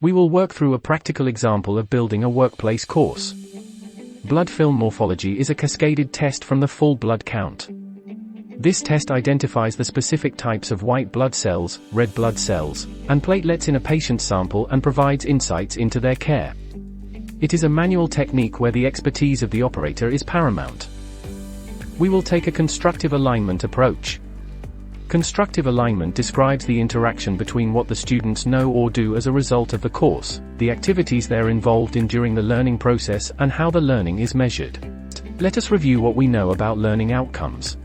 We will work through a practical example of building a workplace course. Blood film morphology is a cascaded test from the full blood count. This test identifies the specific types of white blood cells, red blood cells, and platelets in a patient's sample and provides insights into their care. It is a manual technique where the expertise of the operator is paramount. We will take a constructive alignment approach. Constructive alignment describes the interaction between what the students know or do as a result of the course, the activities they're involved in during the learning process, and how the learning is measured. Let us review what we know about learning outcomes.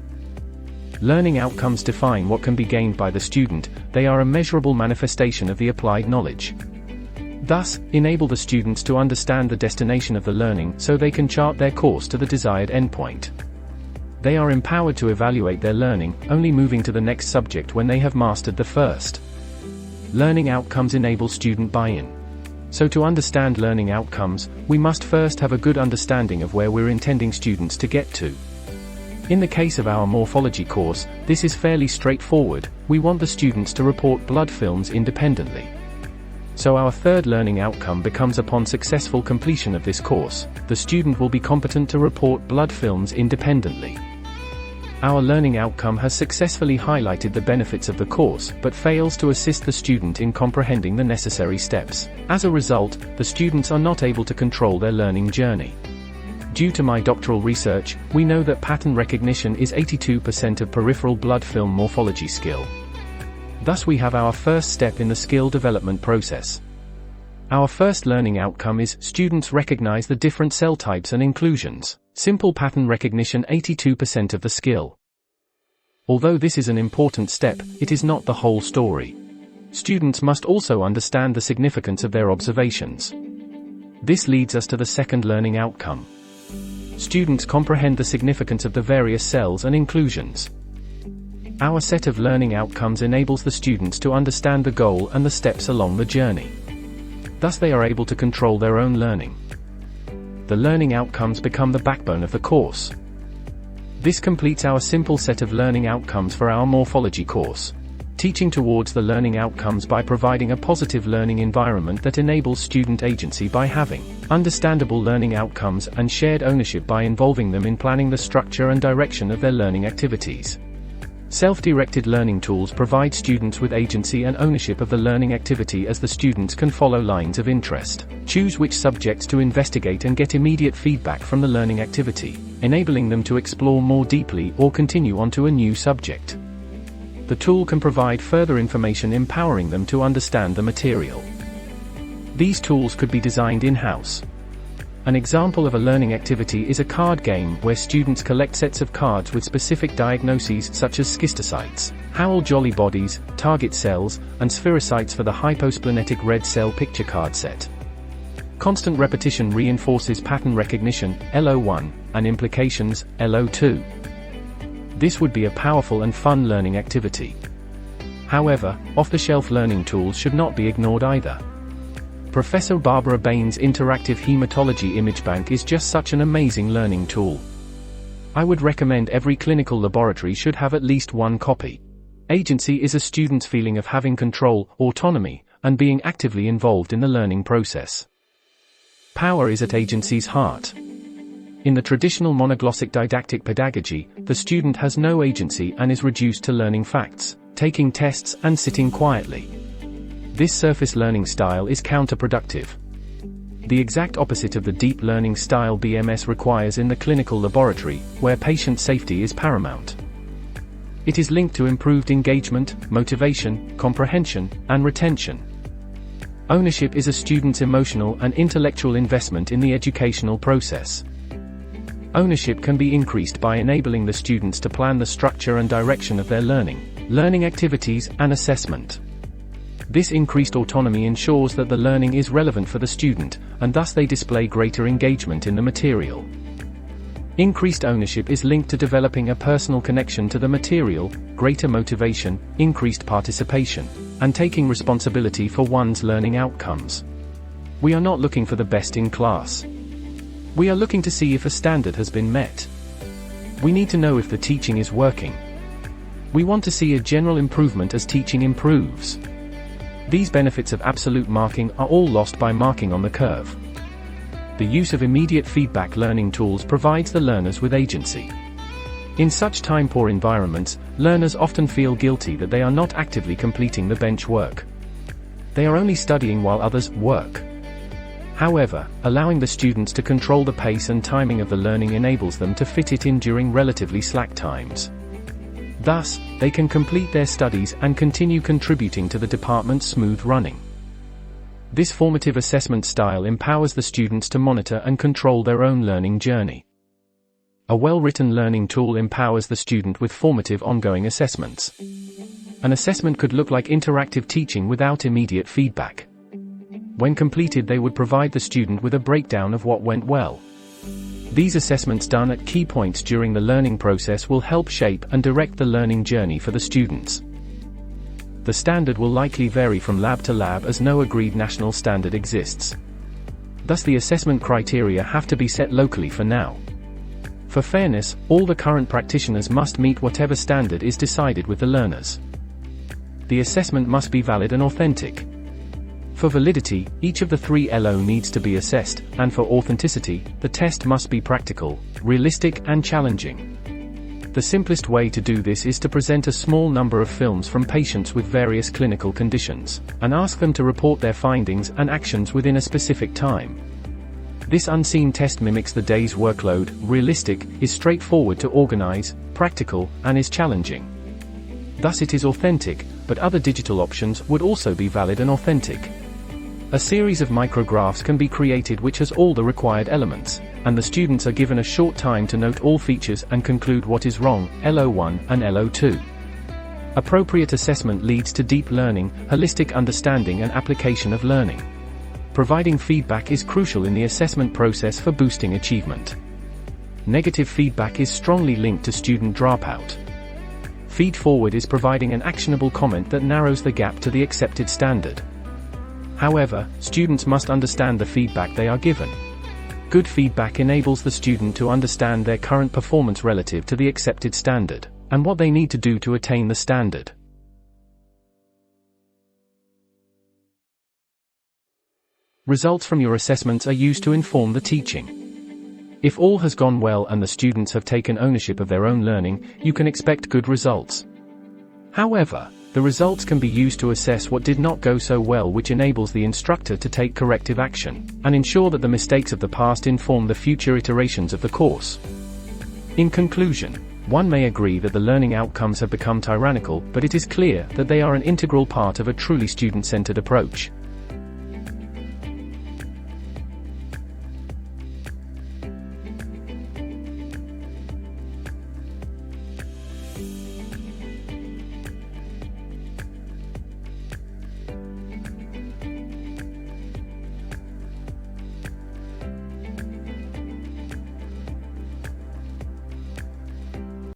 Learning outcomes define what can be gained by the student. They are a measurable manifestation of the applied knowledge. Thus, enable the students to understand the destination of the learning so they can chart their course to the desired endpoint. They are empowered to evaluate their learning, only moving to the next subject when they have mastered the first. Learning outcomes enable student buy-in. So to understand learning outcomes, we must first have a good understanding of where we're intending students to get to. In the case of our morphology course, this is fairly straightforward. We want the students to report blood films independently. So our third learning outcome becomes upon successful completion of this course, the student will be competent to report blood films independently. Our learning outcome has successfully highlighted the benefits of the course, but fails to assist the student in comprehending the necessary steps. As a result, the students are not able to control their learning journey. Due to my doctoral research, we know that pattern recognition is 82% of peripheral blood film morphology skill. Thus we have our first step in the skill development process. Our first learning outcome is, students recognize the different cell types and inclusions. Simple pattern recognition 82% of the skill. Although this is an important step, it is not the whole story. Students must also understand the significance of their observations. This leads us to the second learning outcome. Students comprehend the significance of the various cells and inclusions. Our set of learning outcomes enables the students to understand the goal and the steps along the journey. Thus they are able to control their own learning. The learning outcomes become the backbone of the course. This completes our simple set of learning outcomes for our morphology course. Teaching towards the learning outcomes by providing a positive learning environment that enables student agency by having understandable learning outcomes and shared ownership by involving them in planning the structure and direction of their learning activities. Self-directed learning tools provide students with agency and ownership of the learning activity as the students can follow lines of interest, choose which subjects to investigate and get immediate feedback from the learning activity, enabling them to explore more deeply or continue on to a new subject. The tool can provide further information empowering them to understand the material. These tools could be designed in-house. An example of a learning activity is a card game where students collect sets of cards with specific diagnoses such as schistocytes, Howell Jolly bodies, target cells, and spherocytes for the hyposplenetic red cell picture card set. Constant repetition reinforces pattern recognition, LO1, and implications, LO2. This would be a powerful and fun learning activity. However, off-the-shelf learning tools should not be ignored either. Professor Barbara Bain's interactive hematology image bank is just such an amazing learning tool. I would recommend every clinical laboratory should have at least one copy. Agency is a student's feeling of having control, autonomy, and being actively involved in the learning process. Power is at agency's heart. In the traditional monoglossic didactic pedagogy, the student has no agency and is reduced to learning facts, taking tests, and sitting quietly. This surface learning style is counterproductive. The exact opposite of the deep learning style BMS requires in the clinical laboratory, where patient safety is paramount. It is linked to improved engagement, motivation, comprehension, and retention. Ownership is a student's emotional and intellectual investment in the educational process. Ownership can be increased by enabling the students to plan the structure and direction of their learning activities, and assessment. This increased autonomy ensures that the learning is relevant for the student, and thus they display greater engagement in the material. Increased ownership is linked to developing a personal connection to the material, greater motivation, increased participation, and taking responsibility for one's learning outcomes. We are not looking for the best in class. We are looking to see if a standard has been met. We need to know if the teaching is working. We want to see a general improvement as teaching improves. These benefits of absolute marking are all lost by marking on the curve. The use of immediate feedback learning tools provides the learners with agency. In such time-poor environments, learners often feel guilty that they are not actively completing the bench work. They are only studying while others work. However, allowing the students to control the pace and timing of the learning enables them to fit it in during relatively slack times. Thus, they can complete their studies and continue contributing to the department's smooth running. This formative assessment style empowers the students to monitor and control their own learning journey. A well-written learning tool empowers the student with formative ongoing assessments. An assessment could look like interactive teaching without immediate feedback. When completed, they would provide the student with a breakdown of what went well. These assessments done at key points during the learning process will help shape and direct the learning journey for the students. The standard will likely vary from lab to lab as no agreed national standard exists. Thus the assessment criteria have to be set locally for now. For fairness, all the current practitioners must meet whatever standard is decided with the learners. The assessment must be valid and authentic. For validity, each of the 3 LO needs to be assessed, and for authenticity, the test must be practical, realistic, and challenging. The simplest way to do this is to present a small number of films from patients with various clinical conditions, and ask them to report their findings and actions within a specific time. This unseen test mimics the day's workload, realistic, is straightforward to organize, practical, and is challenging. Thus it is authentic, but other digital options would also be valid and authentic. A series of micrographs can be created which has all the required elements, and the students are given a short time to note all features and conclude what is wrong, LO1 and LO2. Appropriate assessment leads to deep learning, holistic understanding and application of learning. Providing feedback is crucial in the assessment process for boosting achievement. Negative feedback is strongly linked to student dropout. Feed forward is providing an actionable comment that narrows the gap to the accepted standard. However, students must understand the feedback they are given. Good feedback enables the student to understand their current performance relative to the accepted standard, and what they need to do to attain the standard. Results from your assessments are used to inform the teaching. If all has gone well and the students have taken ownership of their own learning, you can expect good results. However, the results can be used to assess what did not go so well, which enables the instructor to take corrective action, and ensure that the mistakes of the past inform the future iterations of the course. In conclusion, one may agree that the learning outcomes have become tyrannical, but it is clear that they are an integral part of a truly student-centered approach.